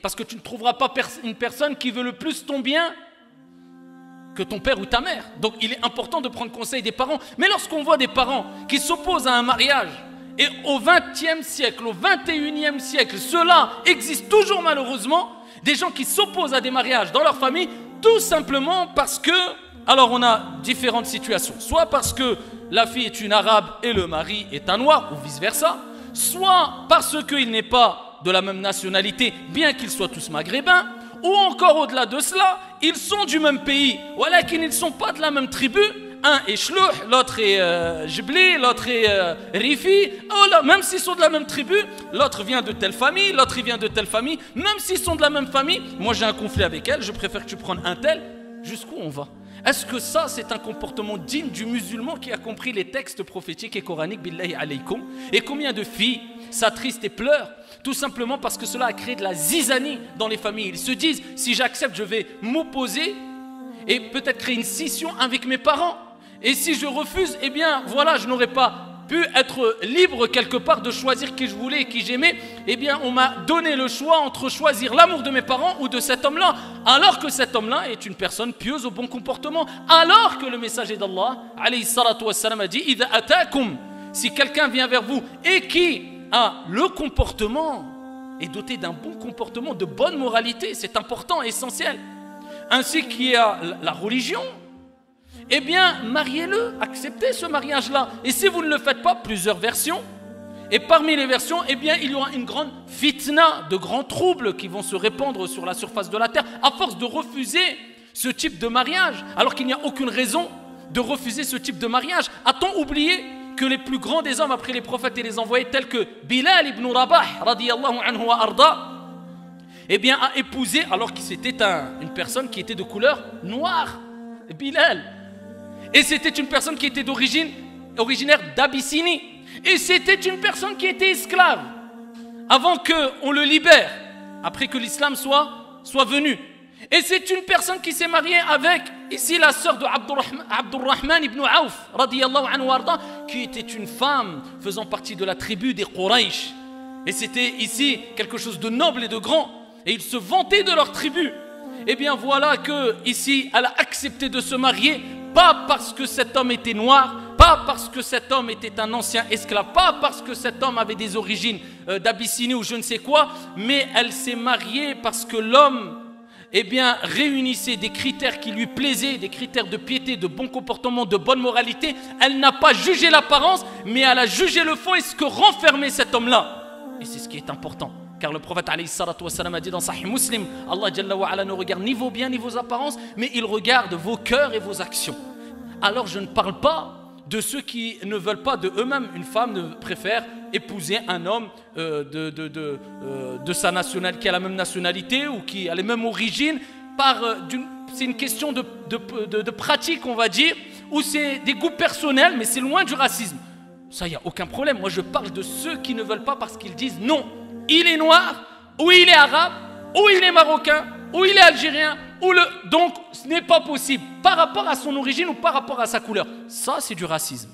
parce que tu ne trouveras pas une personne qui veut le plus ton bien que ton père ou ta mère. Donc il est important de prendre conseil des parents. Mais lorsqu'on voit des parents qui s'opposent à un mariage, et au XXe siècle, au XXIe siècle, cela existe toujours malheureusement, des gens qui s'opposent à des mariages dans leur famille, tout simplement parce que, alors on a différentes situations, soit parce que la fille est une arabe et le mari est un noir, ou vice versa, soit parce qu'il n'est pas de la même nationalité, bien qu'ils soient tous maghrébins, ou encore au-delà de cela, ils sont du même pays, voilà qu'ils ne sont pas de la même tribu. Un est Shlouh, l'autre est Jibli, l'autre est Rifi. Oh, même s'ils sont de la même tribu, l'autre vient de telle famille, l'autre vient de telle famille. Même s'ils sont de la même famille, moi j'ai un conflit avec elle, je préfère que tu prennes un tel. Jusqu'où on va? Est-ce que ça c'est un comportement digne du musulman qui a compris les textes prophétiques et coraniques, billahi alaykoum? Et combien de filles s'attristent et pleurent tout simplement parce que cela a créé de la zizanie dans les familles. Ils se disent, si j'accepte, je vais m'opposer et peut-être créer une scission avec mes parents. Et si je refuse, eh bien voilà, je n'aurais pas pu être libre quelque part de choisir qui je voulais et qui j'aimais. Eh bien on m'a donné le choix entre choisir l'amour de mes parents ou de cet homme-là. Alors que cet homme-là est une personne pieuse au bon comportement. Alors que le messager d'Allah, alayhi salatu wassalam, a dit, idha atakum, si quelqu'un vient vers vous et qui a le comportement, est doté d'un bon comportement, de bonne moralité, c'est important, essentiel, ainsi qu'il y a la religion, eh bien, mariez-le, acceptez ce mariage-là. Et si vous ne le faites pas, plusieurs versions. Et parmi les versions, eh bien, il y aura une grande fitna, de grands troubles qui vont se répandre sur la surface de la terre, à force de refuser ce type de mariage, alors qu'il n'y a aucune raison de refuser ce type de mariage. A-t-on oublié que les plus grands des hommes après les prophètes et les envoyés, tels que Bilal ibn Rabah, radiyallahu anhu wa arda, eh bien, a épousé, alors que c'était une personne qui était de couleur noire, Bilal. Et c'était une personne qui était originaire d'Abyssinie. Et c'était une personne qui était esclave avant qu'on le libère, après que l'islam soit venu. Et c'est une personne qui s'est mariée avec, ici, la sœur de Abdurrahman ibn Auf, radiyallahu anhu warda, qui était une femme faisant partie de la tribu des Quraysh. Et c'était ici quelque chose de noble et de grand. Et ils se vantaient de leur tribu. Et bien voilà que ici, elle a accepté de se marier, pas parce que cet homme était noir, pas parce que cet homme était un ancien esclave, pas parce que cet homme avait des origines d'Abyssinie ou je ne sais quoi, mais elle s'est mariée parce que l'homme, eh bien, réunissait des critères qui lui plaisaient, des critères de piété, de bon comportement, de bonne moralité. Elle n'a pas jugé l'apparence, mais elle a jugé le fond et ce que renfermait cet homme-là. Et c'est ce qui est important. Car le prophète alayhi salatu wassalam a dit dans Sahih Muslim, Allah Jalla wa Ala ne regarde ni vos biens ni vos apparences, mais il regarde vos cœurs et vos actions. Alors je ne parle pas de ceux qui ne veulent pas de eux-mêmes. Une femme préfère épouser un homme de sa nationalité, qui a la même nationalité ou qui a les mêmes origines. C'est une question de pratique, on va dire, ou c'est des goûts personnels, mais c'est loin du racisme. Ça, il n'y a aucun problème. Moi, je parle de ceux qui ne veulent pas parce qu'ils disent non. Il est noir, ou il est arabe, ou il est marocain, ou il est algérien, donc ce n'est pas possible par rapport à son origine ou par rapport à sa couleur. Ça, c'est du racisme.